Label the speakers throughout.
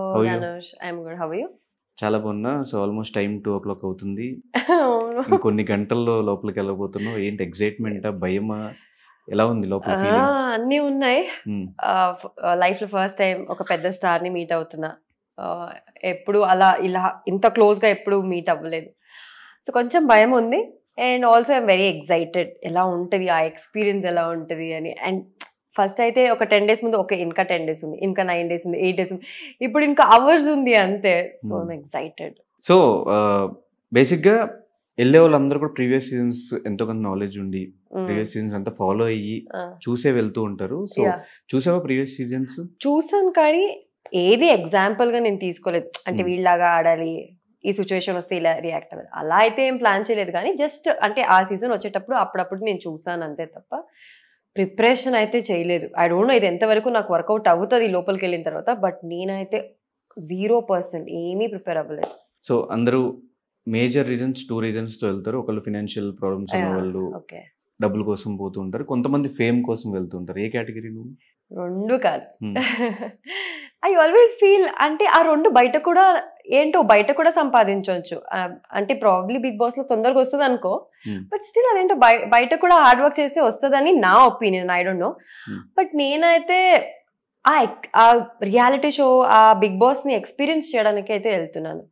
Speaker 1: How are you?
Speaker 2: Ganesh, I'm good. How are you?
Speaker 1: చాలా బాగున్నా. So almost time 2:00 అవుతుంది.
Speaker 2: అవును.
Speaker 1: ఇంకొన్ని గంటల్లో లోపలికి వెళ్ళబోతున్నావు. ఏంటి ఎక్సైట్మెంటా, భయమా, ఎలా ఉంది లోపల
Speaker 2: ఆ,
Speaker 1: ఫీలింగ్?
Speaker 2: అన్నీ ఉన్నాయి. లైఫ్లో ఫస్ట్ టైం ఒక పెద్ద స్టార్ని మీట్ అవుతున్నా. ఎప్పుడు అలా ఇలా ఇంత క్లోజ్గా ఎప్పుడు మీట్ అవ్వలేదు. సో కొంచెం భయం ఉంది. And also I'm very excited. ఎలా ఉంటుంది ఆ ఎక్స్పీరియన్స్, ఎలా ఉంటుంది అని. అండ్ ఫస్ట్ అయితే ఒక 10 days ముందు ఓకే, ఇంకా 10 days ఉంది, ఇంకా 9 days ఉంది, 8 days ఉంది, ఇప్పుడు ఇంకా అవర్స్ ఉంది అంతే. So I'm excited.
Speaker 1: సో బేసిక్గా వెళ్ళే వాళ్ళందరూ కూడా ప్రీవియస్ సీజన్స్ ఎంతో కొంత నాలెడ్జ్ ఉండి ప్రీవియస్ సీజన్స్ అంతా ఫాలో అయ్యి చూసే వెళ్తూ ఉంటారు. సో చూసావా ప్రీవియస్ సీజన్స్?
Speaker 2: చూసాను, కానీ ఏది ఎగ్జాంపుల్గా నేను తీసుకోలేదు. అంటే వీళ్ళలాగా ఆడాలి, ఈ సిచ్యువేషన్ వస్తే ఇలా రియాక్ట్ అవ్వాలి, అలా అయితే ఏం ప్లాన్ చేయలేదు. కానీ జస్ట్ అంటే ఆ సీజన్ వచ్చేటప్పుడు అప్పుడప్పుడు నేను చూసాను అంతే తప్ప ప్రిపరేషన్ అయితే చేయలేదు. ఐ డోంట్ నో ఇది ఎంతవరకు నాకు వర్కౌట్ అవుతుంది లోపలికి వెళ్ళిన తర్వాత. బట్ నేనైతే 0% ఏమీ ప్రిపేర్ అవ్వలేదు.
Speaker 1: సో అందరూ మేజర్ రీజన్స్ 2 రీజన్స్తో వెళ్తారు. ఒకళ్ళు ఫినాన్షియల్ ప్రాబ్లమ్స్ ఉన్న వాళ్ళు డబ్బుల కోసం పోతూ ఉంటారు, కొంతమంది ఫేమ్ కోసం వెళ్తుంటారు. ఏ కేటగిరీ నువ్వు?
Speaker 2: రెండు కాదు. ఐ ఆల్వేస్ ఫీల్ అంటే ఆ రెండు బయట కూడా ఏంటో బయట కూడా సంపాదించవచ్చు. అంటే ప్రాబ్లీ బిగ్ బాస్ లో తొందరగా వస్తుంది అనుకో, బట్ స్టిల్ అదేంటో బయట కూడా హార్డ్ వర్క్ చేస్తే వస్తుందని నా opinion. I don't know. But నేనైతే ఆ రియాలిటీ షో, ఆ బిగ్ బాస్ ని ఎక్స్పీరియన్స్ చేయడానికి అయితే వెళ్తున్నాను.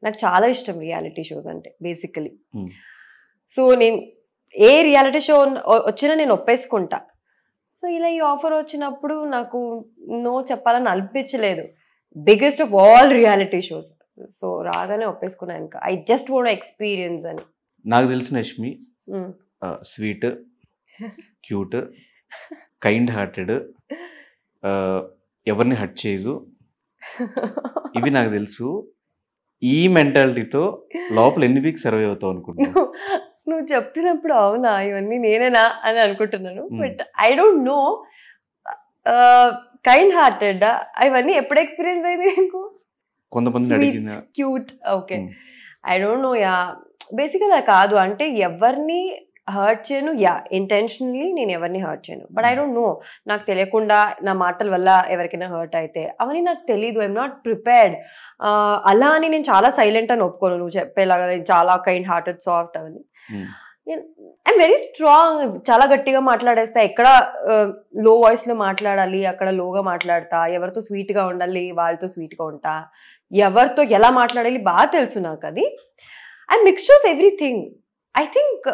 Speaker 2: నాకు చాలా ఇష్టం రియాలిటీ షోస్ అంటే బేసికలీ. సో నేను ఏ రియాలిటీ షో వచ్చినా నేను ఒప్పేసుకుంటా. సో ఇలా ఈ ఆఫర్ వచ్చినప్పుడు నాకు నో చెప్పాలని అనిపించలేదు. Biggest of all reality shows. So రాగానే ఒప్పేసుకున్నాను. ఇంకా ఐ జస్ట్ వాంట్ ఎక్స్పీరియన్స్ అని.
Speaker 1: నాకు తెలిసిన Yashmi sweet, cute, kind hearted, ఎవరిని హర్ట్ చేయదు, ఇవి నాకు తెలుసు. ఈ మెంటాలిటీతో లోపల ఎన్ని వీక్స్ సర్వే అవుతావు అనుకుంటున్నాను?
Speaker 2: నువ్వు చెప్తున్నప్పుడు అవునా ఇవన్నీ నేనేనా అని అనుకుంటున్నాను. But I don't no. Kind hearted ఇవన్నీ ఎప్పుడు ఎక్స్పీరియన్స్ అయింది నీకు?
Speaker 1: కొంతమంది
Speaker 2: cute, okay. I don't no. Yeah బేసిక్గా కాదు అంటే ఎవరిని హర్ట్ చేయను. యా ఇంటెన్షనలీ నేను ఎవరిని హర్ట్ చేయను. బట్ ఐ డోంట్ నో, నాకు తెలియకుండా నా మాటల వల్ల ఎవరికైనా హర్ట్ అయితే అవన్నీ నాకు తెలీదు. I'm not prepared. అలా అని నేను చాలా సైలెంట్ అని ఒప్పుకోను. నువ్వు చెప్పేలాగా నేను చాలా కైండ్ హార్టెడ్, సాఫ్ట్ అవన్నీ. I'm very strong. చాలా గట్టిగా మాట్లాడేస్తా. ఎక్కడ లో వాయిస్లో మాట్లాడాలి అక్కడ లోగా మాట్లాడతా. ఎవరితో స్వీట్గా ఉండాలి వాళ్ళతో స్వీట్గా ఉంటా. ఎవరితో ఎలా మాట్లాడాలి బాగా తెలుసు నాకు. అది I'm mixture of everything. I think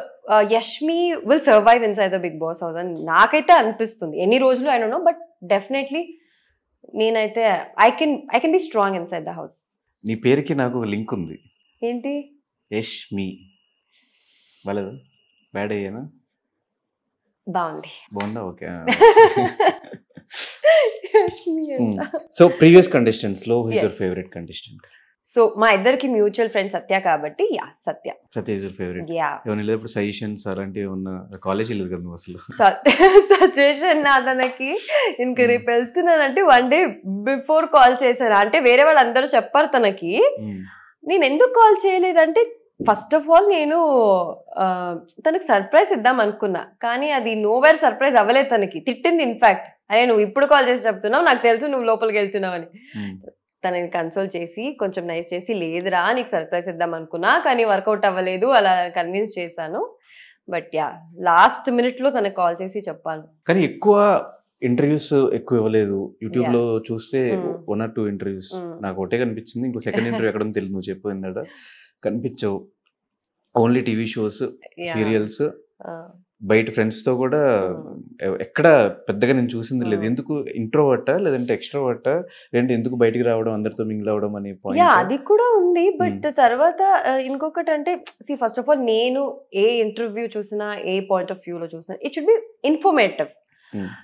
Speaker 2: Yashmi will survive inside the big boss house అని నాకైతే అనిపిస్తుంది. ఎన్ని రోజులు I don't know, but definitely నేనైతే I can be strong inside the house.
Speaker 1: నీ పేరుకి నాకు ఒక లింక్ ఉంది.
Speaker 2: ఏంటి?
Speaker 1: యష్మి. బాలేదు? బ్యాడ్ అయ్యానా?
Speaker 2: బాగుంది.
Speaker 1: బాగుందా? ఓకే. సో ప్రీవియస్ కంటెస్టెంట్స్ లో who is your favourite contestant?
Speaker 2: So మా ఇద్దరికి మ్యూచువల్ ఫ్రెండ్ సత్య కాబట్టి yeah Satya.
Speaker 1: Satya is your favourite?
Speaker 2: Yeah.
Speaker 1: ఏమైనా లేదప్పుడు సజెషన్స్ అలాంటివి ఉన్న కాలేజ్ లేదు కదా నువ్వు అసలు?
Speaker 2: సజెషన్ నా తనకి ఇంక రేపు వెళ్తున్నానంటే 1 day బిఫోర్ కాల్ చేశాను. అంటే వేరే వాళ్ళు అందరూ చెప్పారు తనకి. నేను ఎందుకు కాల్ చేయలేదంటే ఫస్ట్ ఆఫ్ ఆల్ నేను తనకి సర్ప్రైజ్ ఇద్దాం అనుకున్నా, కానీ అది నోవేర్ సర్ప్రైజ్ అవ్వలేదు. తనకి తిట్టింది ఇన్ఫాక్ట్, అరే నువ్వు ఇప్పుడు కాల్ చేసి చెప్తున్నావు, నాకు తెలుసు నువ్వు లోపలికి వెళ్తున్నావు అని. తనని కన్సోల్ చేసి కొంచెం నైస్ చేసి లేదురా నీకు సర్ప్రైజ్ ఇద్దాం అనుకున్నా, కానీ వర్కౌట్ అవ్వలేదు, అలా కన్విన్స్ చేశాను. బట్ యా లాస్ట్ మినిట్లో తనకు కాల్ చేసి చెప్పాను.
Speaker 1: కానీ ఎక్కువ ఇంటర్వ్యూస్ ఎక్కువ ఇవ్వలేదు. యూట్యూబ్ లో చూస్తే 1 or 2 ఇంటర్వ్యూస్ నాకు ఒకటే కనిపించింది. ఇంకో సెకండ్ ఇంటర్వ్యూ ఎక్కడ తెలియదు. నువ్వు చెప్పిన కనిపించవు. ఓన్లీ టీవీ షోస్, సీరియల్స్, బయట ఫ్రెండ్స్ తో కూడా ఎక్కడ పెద్దగా నేను చూసింది లేదు. ఎందుకు? ఇంట్రోవర్టా లేదంటే ఎక్స్ట్రోవర్టా లేదంటే ఎందుకు బయటికి రావడం, అందరితో మింగిల్ అవడం అనే పాయింట్?
Speaker 2: అది కూడా ఉంది. బట్ తర్వాత ఇంకొకటి అంటే ఫస్ట్ ఆఫ్ ఆల్ నేను ఏ ఇంటర్వ్యూ చూసినా, ఏ పాయింట్ ఆఫ్ వ్యూలో చూసినా it should be informative.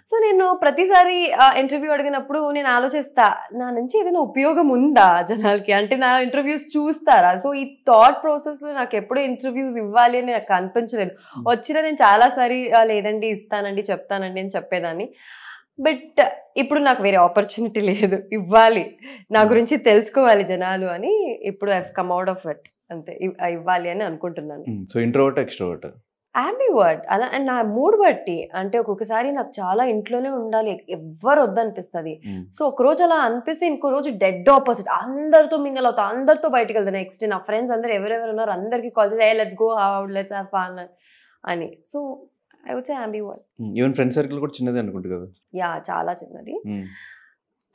Speaker 2: So నేను ప్రతిసారి ఇంటర్వ్యూ అడిగినప్పుడు నేను ఆలోచిస్తా, నా నుంచి ఏదైనా ఉపయోగం ఉందా జనాలకి, అంటే నా ఇంటర్వ్యూస్ చూస్తారా? సో ఈ థాట్ ప్రాసెస్ లో నాకు ఎప్పుడూ ఇంటర్వ్యూస్ ఇవ్వాలి అని నాకు అనిపించలేదు. వచ్చినా నేను చాలాసారి లేదండి ఇస్తానండి చెప్తానండి అని చెప్పేదాన్ని. బట్ ఇప్పుడు నాకు వేరే ఆపర్చునిటీ లేదు, ఇవ్వాలి, నా గురించి తెలుసుకోవాలి జనాలు అని. ఇప్పుడు I come out of it అంతే, ఇవ్వాలి అని అనుకుంటున్నాను.
Speaker 1: So introvert extrovert?
Speaker 2: ambivert అలా అండ్ నా మూడ్ బట్టి అంటే ఒక్కొక్కసారి నాకు చాలా ఇంట్లోనే ఉండాలి ఎవ్వరు వద్దనిపిస్తుంది సో ఒక రోజు అలా అనిపిస్తే ఇంకో రోజు డెడ్ ఆపోజిట్ అందరితో మింగల్ అవుతా అందరితో బయటకు వెళ్తాను నెక్స్ట్ నా ఫ్రెండ్స్ అందరు ఎవరెవరు ఉన్నారు అందరికి కాల్ చేసి let's go out let's have fun అని so I would say ambivert.
Speaker 1: Even friend circle కూడా చిన్నదే అనుకుంటా కదా.
Speaker 2: యా చాలా చిన్నది.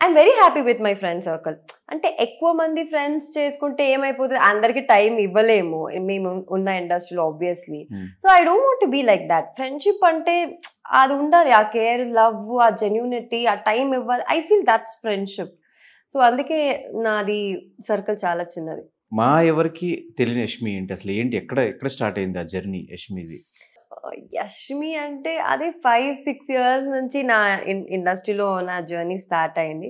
Speaker 2: I'm very happy with my friend circle. అంటే ఎక్కువ మంది ఫ్రెండ్స్ చేసుకుంటే ఏమైపోతుంది అందరికి టైం ఇవ్వలేము మేము ఉన్న ఇండస్ట్రీలో obviously. So I don't want to be like that. Friendship అంటే అది ఉండాలి, ఆ కేర్, లవ్, ఆ జెన్యూనిటీ, ఆ టైం ఇవ్వాలి. I feel that's friendship. So అందుకే నాది సర్కిల్ చాలా చిన్నది.
Speaker 1: మా ఎవరికి తెలియని యష్మి ఏంటి అసలు, ఏంటి ఎక్కడ స్టార్ట్ అయింది ఆ జర్నీ యష్మిది?
Speaker 2: యష్మి అంటే అది 5-6 years నుంచి నా ఇండస్ట్రీలో నా జర్నీ స్టార్ట్ అయింది.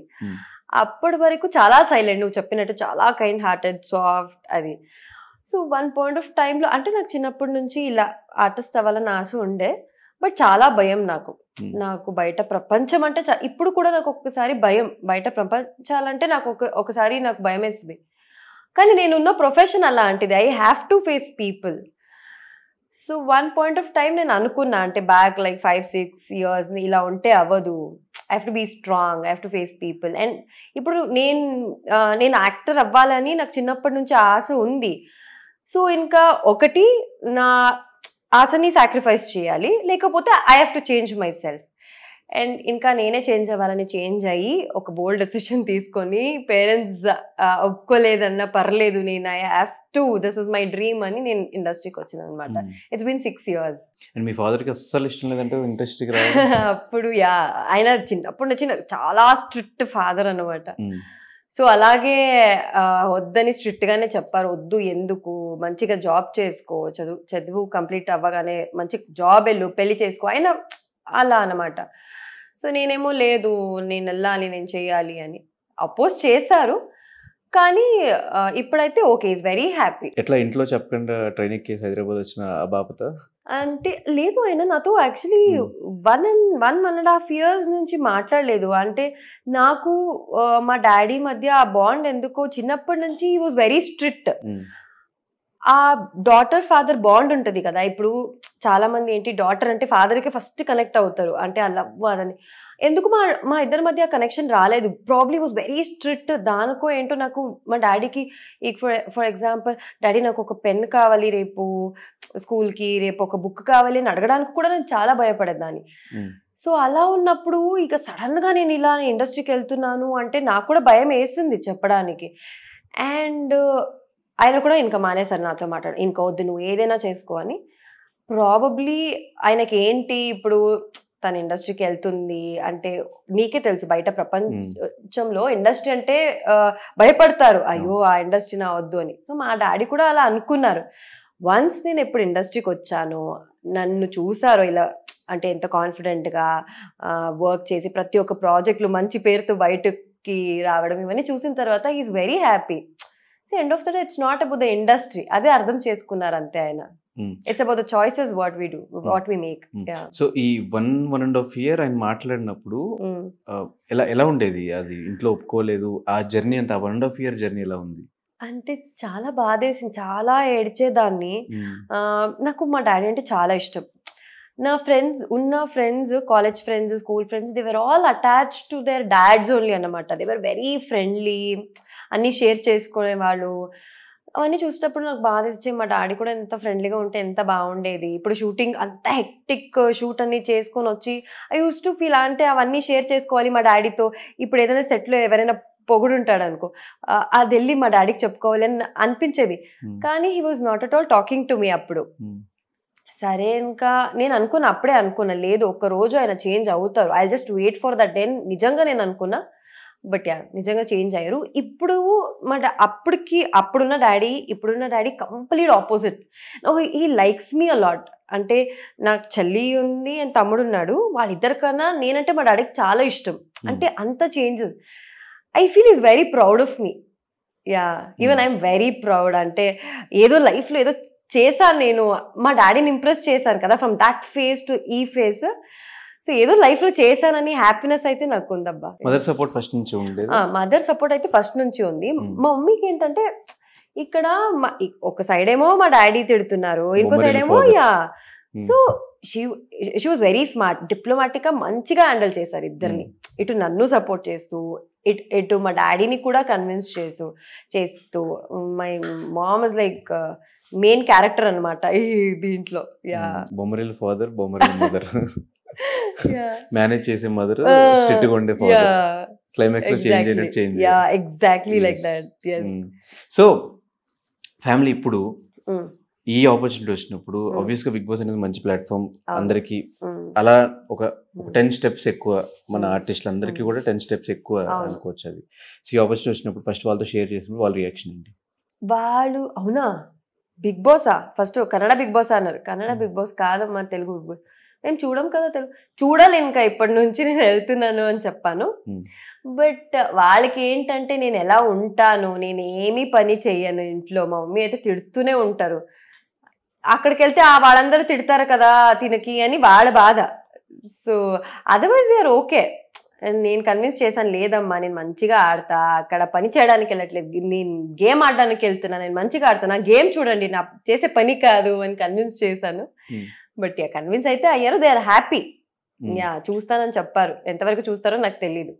Speaker 2: అప్పటి వరకు చాలా సైలెంట్, నువ్వు చెప్పినట్టు చాలా కైండ్ హార్టెడ్, సాఫ్ట్ అది. సో వన్ పాయింట్ ఆఫ్ టైంలో అంటే నాకు చిన్నప్పటి నుంచి ఇలా ఆర్టిస్ట్ అవ్వాలని ఆశ ఉండే, బట్ చాలా భయం నాకు బయట ప్రపంచం అంటే ఇప్పుడు కూడా నాకు ఒక్కసారి భయం, బయట ప్రపంచాలంటే నాకు ఒకసారి నాకు భయం వేస్తుంది. కానీ నేనున్న ప్రొఫెషన్ అలాంటిది, I have to face people. So one point of time నేను అనుకున్నా అంటే బ్యాక్ లైక్ 5-6 years ఇలా ఉంటే అవ్వదు, I have to be strong, I have to face people. And ఇప్పుడు నేను యాక్టర్ అవ్వాలని నాకు చిన్నప్పటి నుంచి ఆశ ఉంది. సో ఇంకా ఒకటి నా ఆశని సాక్రిఫైస్ చేయాలి, లేకపోతే I have to change my self. And ఇంకా నేనే చేంజ్ అవ్వాలని చేంజ్ అయ్యి ఒక బోల్డ్ డెసిషన్ తీసుకొని పేరెంట్స్ ఒప్పుకోలేదన్నా పర్లేదు, నేను I have to, this is my dream అని నేను ఇండస్ట్రీకి వచ్చాను అనమాట. It's been 6 years.
Speaker 1: అండ్ మీ ఫాదర్కి అస్సలు ఇష్టం లేదంటే ఇండస్ట్రీకి
Speaker 2: అప్పుడు ఆయన చిన్నప్పుడు నుంచి చాలా స్ట్రిక్ట్ ఫాదర్ అనమాట. సో అలాగే వద్దని స్ట్రిక్ట్ గానే చెప్పారు, వద్దు ఎందుకు, మంచిగా జాబ్ చేసుకో, చదువు కంప్లీట్ అవ్వగానే మంచి జాబ్ వెళ్ళు, పెళ్లి చేసుకో, ఆయన అలా అనమాట. సో నేనేమో లేదు, నేను వెళ్ళాలి, నేను చేయాలి అని అపోజ్ చేశారు. కానీ ఇప్పుడైతే ఓకే, ఈజ్ వెరీ హ్యాపీ.
Speaker 1: ఎట్లా ఇంట్లో చెప్పకుండా ట్రైన్ ఎక్కేసి హైదరాబాద్ వచ్చిన ఆ బాపత
Speaker 2: అంటే లేదు, ఆయన నాతో యాక్చువల్లీ 1.5 years నుంచి మాట్లాడలేదు. అంటే నాకు మా డాడీ మధ్య ఆ బాండ్ ఎందుకో చిన్నప్పటి నుంచి హీ వాజ్ వెరీ స్ట్రిక్ట్. ఆ డాటర్ ఫాదర్ బాండ్ ఉంటుంది కదా, ఇప్పుడు చాలా మంది ఏంటి డాటర్ అంటే ఫాదర్కి ఫస్ట్ కనెక్ట్ అవుతారు, అంటే ఆ లవ్ అదని. ఎందుకు మా ఇద్దరి మధ్య కనెక్షన్ రాలేదు, ప్రాబ్లీ వాజ్ వెరీ స్ట్రిక్ట్. దానికో ఏంటో నాకు మా డాడీకి ఫర్ ఎగ్జాంపుల్ డాడీ నాకు ఒక పెన్ కావాలి రేపు స్కూల్కి, రేపు ఒక బుక్ కావాలి అని అడగడానికి కూడా నేను చాలా భయపడేదాన్ని. సో అలా ఉన్నప్పుడు ఇక సడన్గా నేను ఇలా ఇండస్ట్రీకి వెళ్తున్నాను అంటే నాకు కూడా భయం వేసింది చెప్పడానికి. అండ్ ఆయన కూడా ఇంకా మానేశారు నాతో మాట్లాడు, ఇంకా వద్దు నువ్వు ఏదైనా చేసుకో అని. ప్రాబబ్లీ ఆయనకి ఏంటి ఇప్పుడు తన ఇండస్ట్రీకి వెళ్తుంది అంటే, నీకే తెలుసు బయట ప్రపంచంలో ఇండస్ట్రీ అంటే భయపడతారు, అయ్యో ఆ ఇండస్ట్రీ నా వద్దు అని. సో మా డాడీ కూడా అలా అనుకున్నారు. వన్స్ నేను ఎప్పుడు ఇండస్ట్రీకి వచ్చానో, నన్ను చూసారో ఇలా అంటే ఎంత కాన్ఫిడెంట్గా వర్క్ చేసి ప్రతి ఒక్క ప్రాజెక్టులు మంచి పేరుతో బయటకి రావడం, ఇవన్నీ చూసిన తర్వాత is very happy. So end of the day it's not about the industry, అదే అర్థం చేసుకున్నారు అంతే ఆయన. It's about the choices what we do, what we make.
Speaker 1: So ఈ 1.5 year ఆయన మాట్లాడినప్పుడు ఎలా ఉండేది అది, ఇంట్లో ఒప్పుకోలేదు, ఆ జర్నీ అంతా 1.5 year జర్నీ ఎలా ఉంది?
Speaker 2: అంటే చాలా బాధేసింది, చాలా ఏడ్చేదాన్ని. నాకు మా డాడీ అంటే చాలా ఇష్టం. నా friends college friends, school friends, they were all attached to their dads only అన్నమాట. దే వర్ వెరీ ఫ్రెండ్లీ, అన్నీ షేర్ చేసుకునేవాళ్ళు. అవన్నీ చూసేటప్పుడు నాకు బాధ ఇచ్చే, మా డాడీ కూడా ఎంత ఫ్రెండ్లీగా ఉంటే ఎంత బాగుండేది. ఇప్పుడు షూటింగ్ అంత హెక్టిక్ షూట్ అన్ని చేసుకొని వచ్చి ఐ యూస్ టు ఫీల్ అంటే అవన్నీ షేర్ చేసుకోవాలి మా డాడీతో. ఇప్పుడు ఏదైనా సెట్లో ఎవరైనా పొగుడుంటాడు అనుకో, అది వెళ్ళి మా డాడీకి చెప్పుకోవాలి అని అనిపించేది. కానీ he was not at all talking to me అప్పుడు. సరే ఇంకా నేను అప్పుడే అనుకున్నా లేదు ఒక్కరోజు ఆయన చేంజ్ అవుతారు, I just wait for that day. నిజంగా నేను అనుకున్నా, బట్ నిజంగా చేంజ్ అయ్యారు. ఇప్పుడు అప్పుడున్న daddy complete opposite. He likes me a lot. అంటే నాకు చెల్లి ఉంది అండ్ తమ్ముడు ఉన్నాడు, వాళ్ళిద్దరికన్నా నేనంటే మా డాడీకి చాలా ఇష్టం. అంటే అంత changes. I feel is very proud of me. Even I'm very proud. అంటే ఏదో లైఫ్లో ఏదో చేశాను నేను, మా డాడీని ఇంప్రెస్ చేశాను కదా ఫ్రమ్ దట్ ఫేజ్ టు ఈ ఫేజ్. సో ఏదో లైఫ్ లో చేశానని హ్యాపీనెస్ అయితే నాకు ఉందబ్బా.
Speaker 1: మదర్ సపోర్ట్ ఫస్ట్ నుంచి ఉంది.
Speaker 2: మదర్ సపోర్ట్ అయితే ఫస్ట్ నుంచి ఉంది. మా మమ్మీకి ఏంటంటే ఇక్కడ ఒక సైడ్ ఏమో మా డాడీ తిడుతున్నారు, ఇంకో సైడ్ ఏమో so she was very smart, diplomatic గా మంచిగా హ్యాండిల్ చేశారు ఇద్దరిని. ఇటు నన్ను సపోర్ట్ చేస్తూ ఇటు మా డాడీని కూడా కన్విన్స్ చేస్తూ my mom is like main character అనమాట ఈ దీంట్లో.
Speaker 1: Bommarillu father, Bommarillu mother, manage చేసే మదర్, స్ట్రిక్ట్ గా ఉండే ఫాదర్, క్లైమాక్స్ లో change.
Speaker 2: Exactly like that.
Speaker 1: So family ఇప్పుడు ఈ ఆపర్చునిటీ వచ్చినప్పుడు ఆబ్వియస్ గా బిగ్ బాస్ అనేది మంచి ప్లాట్ఫామ్ అందరికి, అలా ఒక 10 steps ఎక్కువ మన ఆర్టిస్టులు అందరికీ కూడా 10 steps ఎక్కువ అనుకోవచ్చు అది. సో ఈ ఆపర్చునిటీ వచ్చినప్పుడు ఫస్ట్ వాళ్ళతో షేర్ చేసినప్పుడు వాళ్ళ రియాక్షన్ ఏంటి?
Speaker 2: వాళ్ళు అవునా బిగ్ బాసా, ఫస్ట్ కన్నడ బిగ్ బాస్ అన్నారు. కన్నడ బిగ్ బాస్ కాదమ్మా, తెలుగు బిగ్ బాస్. మేము చూడం కదా తెలుగు, చూడాలి ఇంకా ఇప్పటి నుంచి నేను వెళ్తున్నాను అని చెప్పాను. బట్ వాళ్ళకి ఏంటంటే నేను ఎలా ఉంటాను, నేను ఏమీ పని చెయ్యను ఇంట్లో, మా మమ్మీ అయితే తిడుతూనే ఉంటారు. అక్కడికి వెళ్తే వాళ్ళందరూ తిడతారు కదా తినకి అని వాళ్ళ బాధ. So otherwise they are okay. నేను కన్విన్స్ చేశాను, లేదమ్మా నేను మంచిగా ఆడతా, అక్కడ పని చేయడానికి వెళ్ళట్లేదు, నేను గేమ్ ఆడడానికి వెళ్తున్నా, నేను మంచిగా ఆడతాను, నా గేమ్ చూడండి, నా చేసే పని కాదు అని కన్విన్స్ చేశాను. బట్ కన్విన్స్ అయితే అయ్యారు, దే ఆర్ హ్యాపీ. చూస్తానని చెప్పారు, ఎంతవరకు చూస్తారో నాకు తెలీదు.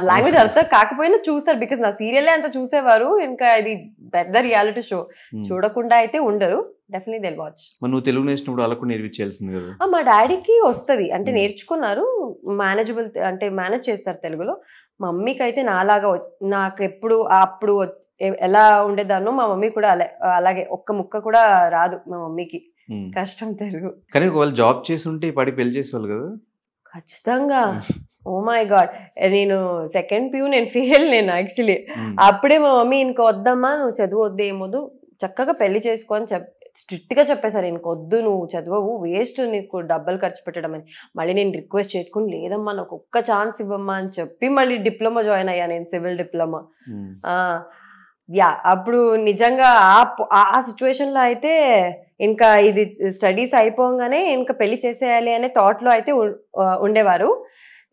Speaker 2: లాంగ్వేజ్ అర్థం కాకపోయినా చూస్తారు, బికాస్ నా సీరియలే అంత చూసేవారు, ఇంకా ఇది పెద్ద రియాలిటీ షో, చూడకుండా అయితే ఉండరు. Definitely they watch.
Speaker 1: నువ్వు తెలుగు నేర్చుకున్నప్పుడు అలా కూడా నేర్పించాల్సింది కదా?
Speaker 2: మా డాడీకి వస్తుంది, అంటే నేర్చుకున్నారు, మేనేజబుల్, అంటే మేనేజ్ చేస్తారు తెలుగులో. మా మమ్మీకి అయితే నాలాగా, నాకు ఎప్పుడు అప్పుడు ఎలా ఉండేదాన్నో మా మమ్మీ కూడా అలాగే, ఒక్క ముక్క కూడా రాదు మా మమ్మీకి, కష్టం తెలుగు.
Speaker 1: కానీ ఒకవేళ జాబ్ చేసి ఉంటే పడి పెళ్లి చేసేవాళ్ళు కదా?
Speaker 2: ఖచ్చితంగా. ఓ మై గాడ్, నేను సెకండ్ ప్యూ నేను ఫెయిల్, నేను యాక్చువల్లీ అప్పుడే మా మమ్మీ ఇంక వద్దమ్మా, నువ్వు చదువు వద్దు, ఏమొద్దు, చక్కగా పెళ్లి చేసుకో అని స్ట్రిక్ట్ గా చెప్పేశారు. ఇంకొద్దు, నువ్వు చదువు, వేస్ట్, నీకు డబ్బులు ఖర్చు పెట్టడం అని. మళ్ళీ నేను రిక్వెస్ట్ చేసుకుని, లేదమ్మా నాకు ఒక్క ఛాన్స్ ఇవ్వమ్మా అని చెప్పి మళ్ళీ డిప్లొమా జాయిన్ అయ్యా నేను, సివిల్ డిప్లొమా. అప్పుడు నిజంగా ఆ సిచ్యువేషన్ లో అయితే ఇంకా ఇది స్టడీస్ అయిపోగానే ఇంకా పెళ్లి చేసేయాలి అనే థాట్ లో అయితే ఉండేవారు.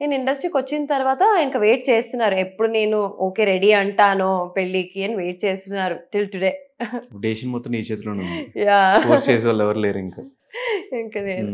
Speaker 2: నేను ఇండస్ట్రీకి వచ్చిన తర్వాత ఇంకా వెయిట్ చేస్తున్నారు, ఎప్పుడు నేను ఓకే రెడీ అంటానో పెళ్లికి అని వెయిట్ చేస్తున్నారు టిల్ టుడే.
Speaker 1: డెసిషన్ మొత్తం నీ చేతిలోనే ఉంది, ఫోర్స్ చేసే వాళ్ళు ఎవరు లేరు ఇంకా.
Speaker 2: ఇంకా నేను